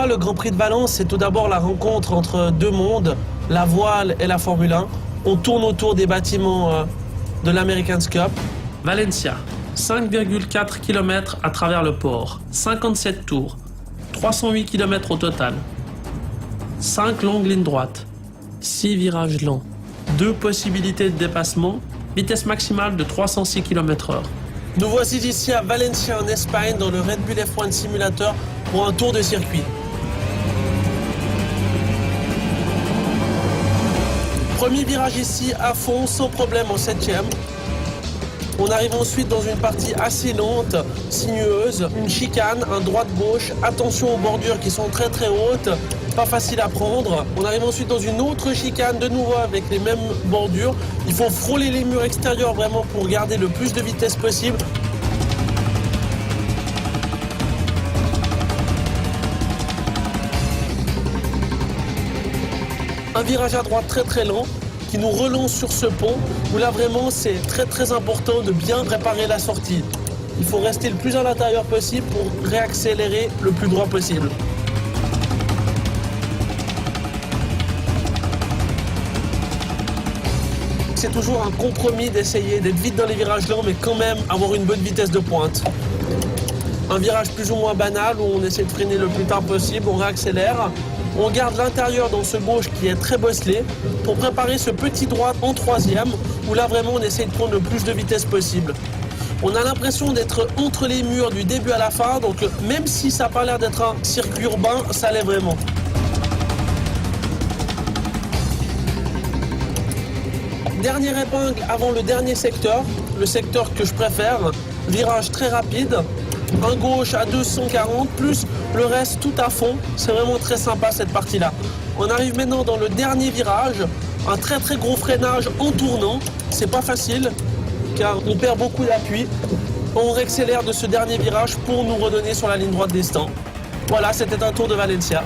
moi, le Grand Prix de Valence, c'est tout d'abord la rencontre entre deux mondes, la voile et la Formule 1. On tourne autour des bâtiments de l'America's Cup. Valencia, 5,4 km à travers le port, 57 tours, 308 km au total, 5 longues lignes droites, 6 virages lents, 2 possibilités de dépassement, vitesse maximale de 306 km/h. Nous voici ici à Valencia en Espagne dans le Red Bull F1 Simulator pour un tour de circuit. Premier virage ici à fond, sans problème en 7e. On arrive ensuite dans une partie assez lente, sinueuse, une chicane, un droite-gauche. Attention aux bordures qui sont très très hautes, pas facile à prendre. On arrive ensuite dans une autre chicane, de nouveau avec les mêmes bordures. Il faut frôler les murs extérieurs vraiment pour garder le plus de vitesse possible. Un virage à droite très très lent qui nous relance sur ce pont où là vraiment c'est très très important de bien préparer la sortie. Il faut rester le plus à l'intérieur possible pour réaccélérer le plus droit possible. C'est toujours un compromis d'essayer d'être vite dans les virages lents mais quand même avoir une bonne vitesse de pointe. Un virage plus ou moins banal où on essaie de freiner le plus tard possible, on réaccélère. On garde l'intérieur dans ce gauche qui est très bosselé pour préparer ce petit droit en 3e où là vraiment on essaie de prendre le plus de vitesse possible. On a l'impression d'être entre les murs du début à la fin, donc même si ça n'a pas l'air d'être un circuit urbain, ça l'est vraiment. Dernière épingle avant le dernier secteur, le secteur que je préfère, virage très rapide. Un gauche à 240, plus le reste tout à fond. C'est vraiment très sympa cette partie-là. On arrive maintenant dans le dernier virage, un très très gros freinage en tournant. C'est pas facile car on perd beaucoup d'appui. On réaccélère de ce dernier virage pour nous redonner sur la ligne droite des stands. Voilà, c'était un tour de Valencia.